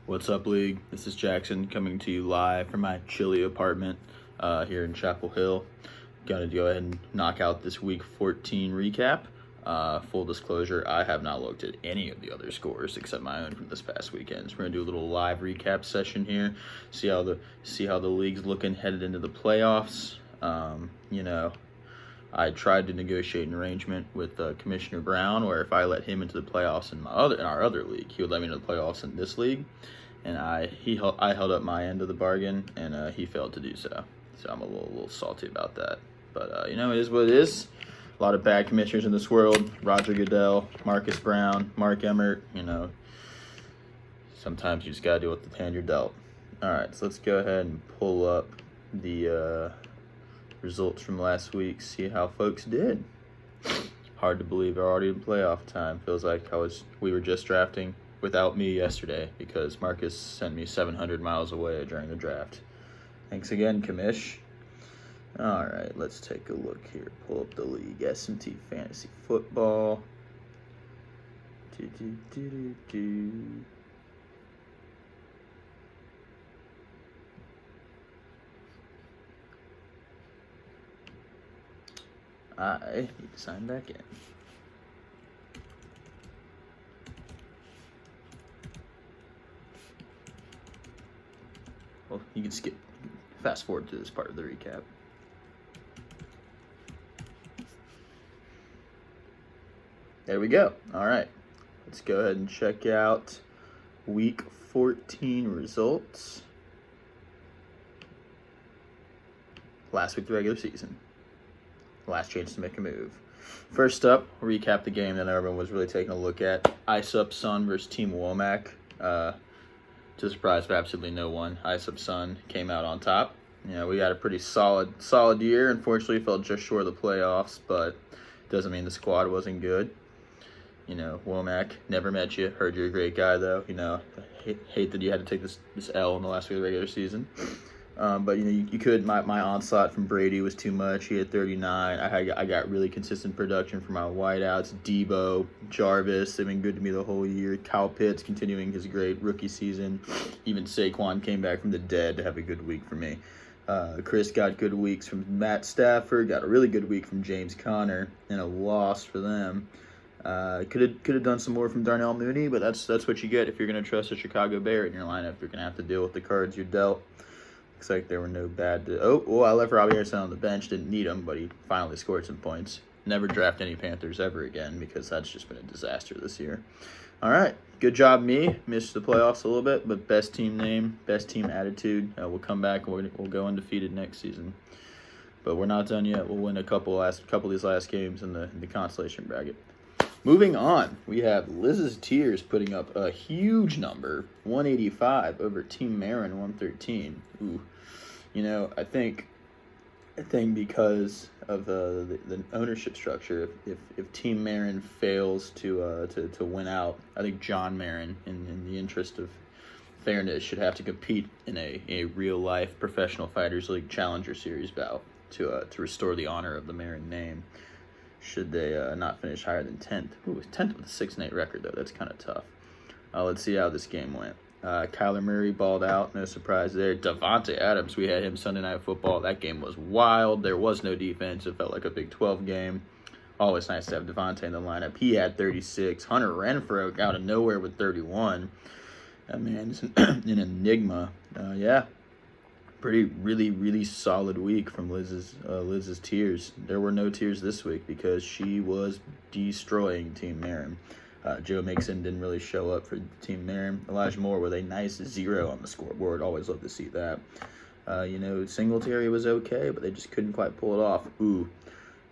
What's up, League? This is Jackson coming to you live from my chilly apartment here in Chapel Hill. Gonna go ahead and knock out this Week 14 recap. Full disclosure, I have not looked at any of the other scores except my own from this past weekend. So we're gonna do a little live recap session here. See how the league's looking headed into the playoffs. I tried to negotiate an arrangement with Commissioner Brown, where if I let him into the playoffs in our other league, he would let me into the playoffs in this league, and I held up my end of the bargain, and he failed to do so. So I'm a little salty about that. But it is what it is. A lot of bad commissioners in this world: Roger Goodell, Marcus Brown, Mark Emmert. Sometimes you just gotta deal with the hand you're dealt. All right, so let's go ahead and pull up the results from last week, see how folks did. Hard to believe we're already in playoff time. Feels like we were just drafting without me yesterday because Marcus sent me 700 miles away during the draft. Thanks again, Commish. All right, let's take a look here. Pull up the league. SMT Fantasy Football. I need to sign back in. Well, you can fast forward to this part of the recap. There we go. All right. Let's go ahead and check out Week 14 results. Last week of the regular season. Last chance to make a move. First up, recap the game that everyone was really taking a look at. Ice Up Sun versus Team Womack. To the surprise of absolutely no one, Ice Up Sun came out on top. We got a pretty solid year. Unfortunately, fell just short of the playoffs, but doesn't mean the squad wasn't good. Womack, never met you. Heard you're a great guy, though. Hate that you had to take this L in the last week of the regular season. But you could. My onslaught from Brady was too much. He had 39. I got really consistent production from my wideouts. Debo, Jarvis, they've been good to me the whole year. Kyle Pitts continuing his great rookie season. Even Saquon came back from the dead to have a good week for me. Chris got good weeks from Matt Stafford. Got a really good week from James Conner, and a loss for them. Could have done some more from Darnell Mooney, but that's what you get if you're going to trust a Chicago Bear in your lineup. You're going to have to deal with the cards you're dealt. Looks like there were no bad... I left Robbie Anderson on the bench. Didn't need him, but he finally scored some points. Never draft any Panthers ever again because that's just been a disaster this year. All right. Good job, me. Missed the playoffs a little bit, but best team name, best team attitude. We'll come back and we'll go undefeated next season. But we're not done yet. We'll win a couple of these last games in the consolation bracket. Moving on, we have Liz's Tears putting up a huge number, 185 over Team Marin 113. Ooh, I think because of the ownership structure, if Team Marin fails to win out, I think John Marin, in the interest of fairness, should have to compete in a real life Professional Fighters League Challenger Series bout to restore the honor of the Marin name. Should they not finish higher than 10th. Ooh, 10th with a 6-8 record, though. That's kind of tough. Let's see how this game went. Kyler Murray balled out. No surprise there. Devontae Adams, we had him Sunday Night Football. That game was wild. There was no defense. It felt like a Big 12 game. Always nice to have Devontae in the lineup. He had 36. Hunter Renfrow out of nowhere with 31. That man's an enigma. Really solid week from Liz's Tears. There were no tears this week because she was destroying Team Marin. Joe Mixon didn't really show up for Team Marin. Elijah Moore with a nice 0 on the scoreboard. Always love to see that. Singletary was okay, but they just couldn't quite pull it off.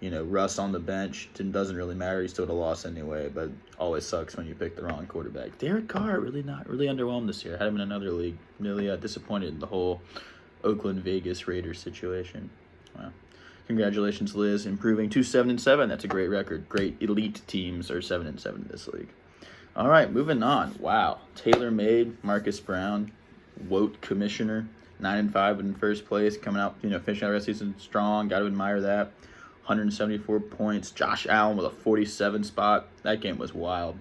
Russ on the bench doesn't really matter. He still had a loss anyway, but always sucks when you pick the wrong quarterback. Derek Carr really underwhelmed this year. Had him in another league. Really disappointed in the whole Oakland Vegas Raiders situation. Wow. Congratulations, Liz, improving to 7-7. That's a great record. Great elite teams are 7-7 in this league. All right, moving on. Wow. TaylorMade, Marcus Brown, Woat Commissioner, 9-5 in first place, coming out, finishing out the rest of the season strong. Got to admire that. 174 points. Josh Allen with a 47 spot. That game was wild.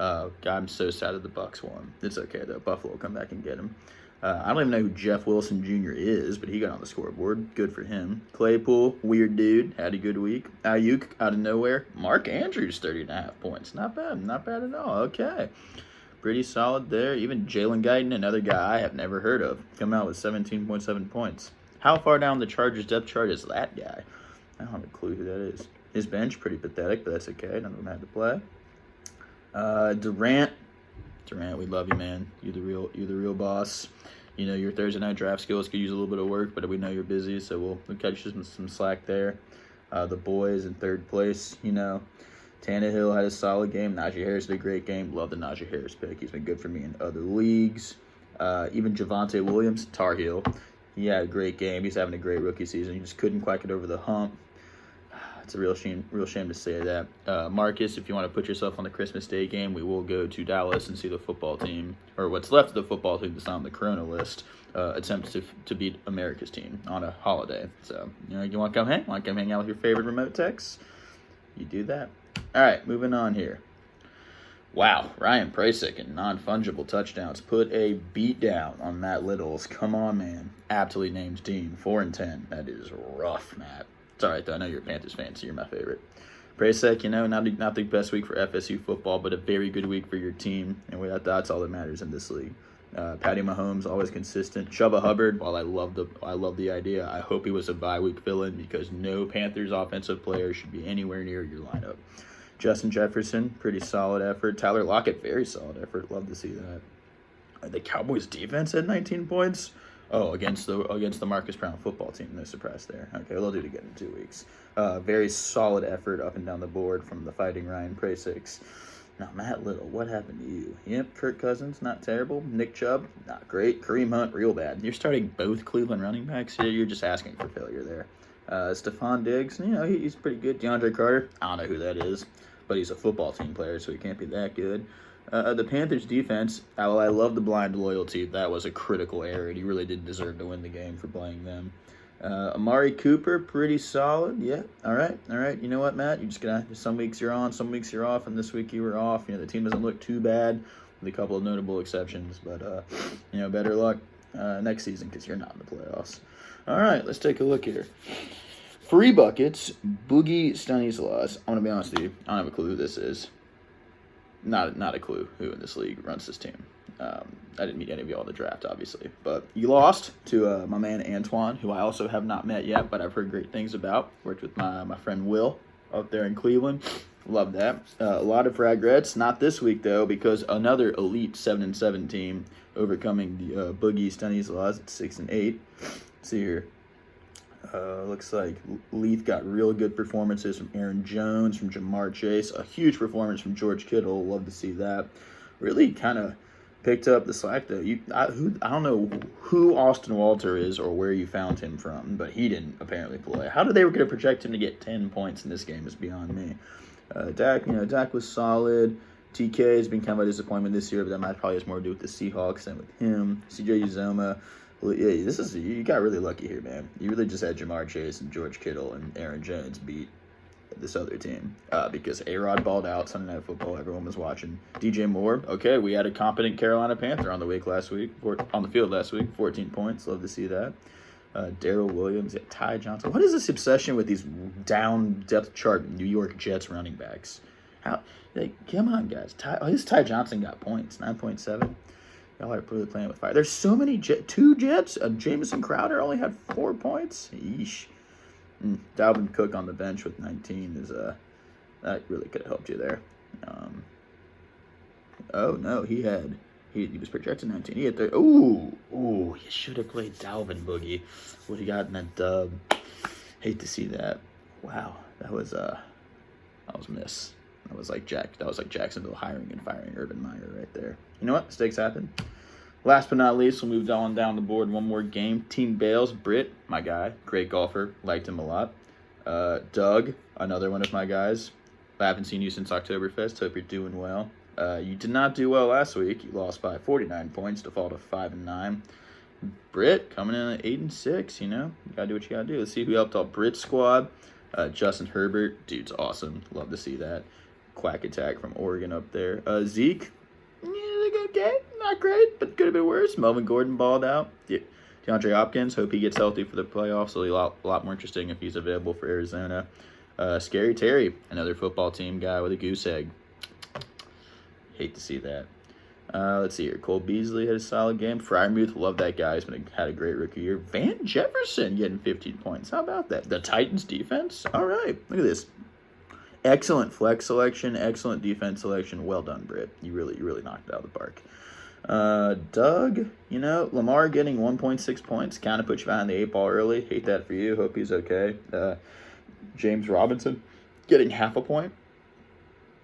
I'm so sad that the Bucks won. It's okay though. Buffalo will come back and get him. I don't even know who Jeff Wilson Jr. is, but he got on the scoreboard. Good for him. Claypool, weird dude, had a good week. Ayuk, out of nowhere. Mark Andrews, 30.5 points. Not bad. Not bad at all. Okay. Pretty solid there. Even Jalen Guyton, another guy I have never heard of, come out with 17.7 points. How far down the Chargers depth chart is that guy? I don't have a clue who that is. His bench, pretty pathetic, but that's okay. None of them had to play. Durant, we love you, man. You're the real boss. You know, your Thursday night draft skills could use a little bit of work, but we know you're busy, so we'll catch you some slack there. The boys in third place, you know. Tannehill had a solid game. Najee Harris had a great game. Love the Najee Harris pick. He's been good for me in other leagues. Even Javonte Williams, Tar Heel, he had a great game. He's having a great rookie season. He just couldn't quite get over the hump. It's a real shame to say that. Marcus, if you want to put yourself on the Christmas Day game, we will go to Dallas and see the football team, or what's left of the football team that's on the Corona list, attempt to beat America's team on a holiday. So, you know, you want to come hang? Want to come hang out with your favorite remote techs? You do that. All right, moving on here. Wow, Ryan Prasick and non-fungible touchdowns put a beat down on Matt Little's. Come on, man. Aptly named team, 4-10. That is rough, Matt. It's all right, though. I know you're a Panthers fan, so you're my favorite. Prasick, you know, not the best week for FSU football, but a very good week for your team, and that's all that matters in this league. Patty Mahomes, always consistent. Chuba Hubbard, while I love the idea, I hope he was a bye week fill-in because no Panthers offensive player should be anywhere near your lineup. Justin Jefferson, pretty solid effort. Tyler Lockett, very solid effort. Love to see that. The Cowboys defense had 19 points. Oh, against the Marcus Brown football team. No surprise there. Okay, we'll do it again in 2 weeks. Very solid effort up and down the board from the Fighting Ryan Prasicks. Now, Matt Little, what happened to you? Yep, Kirk Cousins, not terrible. Nick Chubb, not great. Kareem Hunt, real bad. You're starting both Cleveland running backs here. You're just asking for failure there. Stephon Diggs, you know, he's pretty good. DeAndre Carter, I don't know who that is, but he's a football team player, so he can't be that good. The Panthers defense, I love the blind loyalty. That was a critical error, and he really did deserve to win the game for playing them. Amari Cooper, pretty solid. Yeah, all right. You know what, Matt? You're just going to, some weeks you're on, some weeks you're off, and this week you were off. You know, the team doesn't look too bad with a couple of notable exceptions, but, you know, better luck next season because you're not in the playoffs. All right, let's take a look here. Free buckets, Boogie Stanislas. I'm going to be honest with you. I don't have a clue who this is. Not a clue who in this league runs this team. I didn't meet any of y'all in the draft, obviously. But you lost to my man Antoine, who I also have not met yet, but I've heard great things about. Worked with my friend Will up there in Cleveland. Love that. A lot of regrets. Not this week, though, because another elite 7-7 team overcoming the Boogie Stanislas at 6-8. Let's see here. Looks like Leith got real good performances from Aaron Jones, from Jamar Chase. A huge performance from George Kittle. Love to see that. Really kind of picked up the slack, though. I don't know who Austin Walter is or where you found him from, but he didn't apparently play. How did they were going to project him to get 10 points in this game is beyond me. Dak was solid. TK has been kind of a disappointment this year, but that might probably has more to do with the Seahawks than with him. CJ Uzoma. Well, yeah, you got really lucky here, man. You really just had Jamar Chase and George Kittle and Aaron Jones beat this other team because A-Rod balled out Sunday Night Football. Everyone was watching. DJ Moore, okay, we had a competent Carolina Panther on the field last week, 14 points. Love to see that. Darrell Williams, Ty Johnson. What is this obsession with these down depth chart New York Jets running backs? Come on, guys. Ty Johnson got points, 9.7. Y'all are really playing with fire. There's so many two Jets. Jamison Crowder only had 4 points. Yeesh. Dalvin Cook on the bench with 19 is that really could have helped you there. Oh no, he was projected 19. He had 30. Ooh, you should have played Dalvin Boogie. Would have gotten that dub. Hate to see that. Wow, that was a miss. That was like Jacksonville hiring and firing Urban Meyer right there. You know what? Mistakes happen. Last but not least, we'll move on down the board. One more game. Team Bales. Britt, my guy. Great golfer. Liked him a lot. Doug, another one of my guys. I haven't seen you since Oktoberfest. Hope you're doing well. You did not do well last week. You lost by 49 points to fall to 5-9. Britt coming in at 8-6. You know, you gotta do what you gotta do. Let's see who helped out Britt's squad. Justin Herbert, dude's awesome. Love to see that. quack attack from Oregon up there. Zeke, okay, not great, but could have been worse. Melvin Gordon balled out. DeAndre Hopkins, hope he gets healthy for the playoffs. It'll be a lot more interesting if he's available for Arizona. Scary Terry, another football team guy with a goose egg. Hate to see that. Let's see here. Cole Beasley had a solid game. Freiermuth, love that guy. He's had a great rookie year. Van Jefferson getting 15 points. How about that? The Titans defense? All right. Look at this. Excellent flex selection. Excellent defense selection. Well done, Britt. You really knocked it out of the park. Doug, Lamar getting 1.6 points. Kind of put you behind the 8 ball early. Hate that for you. Hope he's okay. James Robinson getting half a point.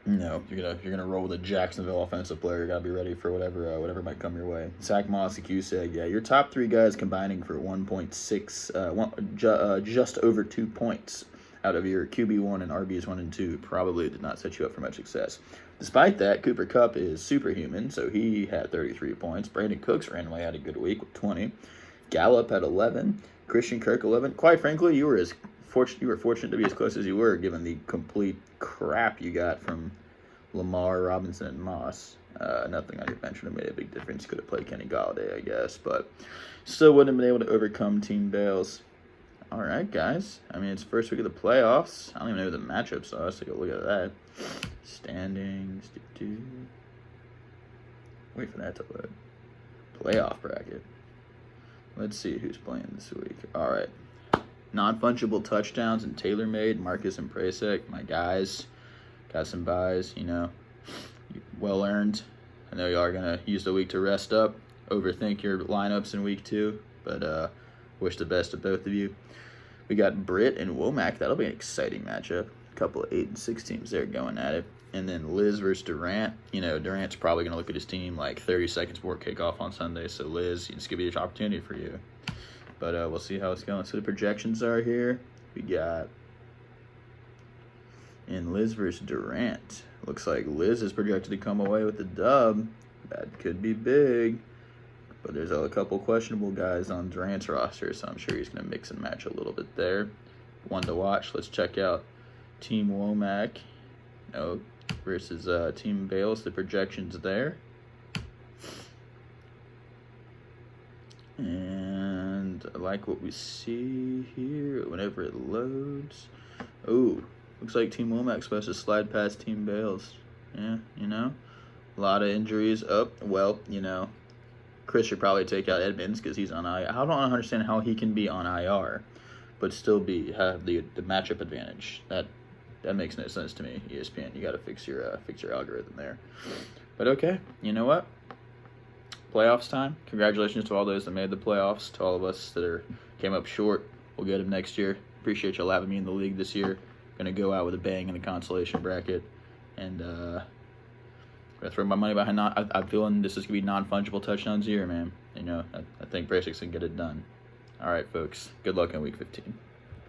No, you're gonna roll with a Jacksonville offensive player. You gotta be ready for whatever might come your way. Zach Moss, Q-Seg, yeah, your top 3 guys combining for 1.6, just over 2 points out of your QB1 and RBs 1 and 2 probably did not set you up for much success. Despite that, Cooper Kupp is superhuman, so he had 33 points. Brandon Cooks randomly had a good week with 20. Gallup had 11. Christian Kirk 11. Quite frankly, you were fortunate to be as close as you were, given the complete crap you got from Lamar, Robinson, and Moss. Nothing on your bench would have made a big difference. Could have played Kenny Galladay, I guess, but still wouldn't have been able to overcome Team Bales. All right, guys. I mean, it's first week of the playoffs. I don't even know who the matchups are. Let's take a look at that. Standings. Wait for that to load. Playoff bracket. Let's see who's playing this week. All right. Non-fungible touchdowns and tailor-made. Marcus and Prasek, my guys. Got some buys, well earned. I know y'all are going to use the week to rest up, overthink your lineups in week 2, but wish the best to both of you. We got Britt and Womack. That'll be an exciting matchup. A couple of 8 and 6 teams there going at it. And then Liz versus Durant. Durant's probably going to look at his team like 30 seconds before kickoff on Sunday. So, Liz, it's going to be an opportunity for you. But we'll see how it's going. So, the projections are here. We got in Liz versus Durant. Looks like Liz is projected to come away with the dub. That could be big. But there's a couple questionable guys on Durant's roster, so I'm sure he's going to mix and match a little bit there. One to watch. Let's check out Team Womack versus Team Bales. The projections there. And I like what we see here whenever it loads. Oh, looks like Team Womack's supposed to slide past Team Bales. Yeah, a lot of injuries. Chris should probably take out Edmonds because he's on IR. I don't understand how he can be on IR, but still have the matchup advantage. That makes no sense to me. ESPN, you got to fix your algorithm there. But okay, you know what? Playoffs time. Congratulations to all those that made the playoffs. To all of us that came up short, we'll get them next year. Appreciate y'all having me in the league this year. Gonna go out with a bang in the consolation bracket, and gonna throw my money behind. I'm feeling this is gonna be non-fungible touchdowns year, man. I think Bracex can get it done. All right, folks. Good luck in week 15.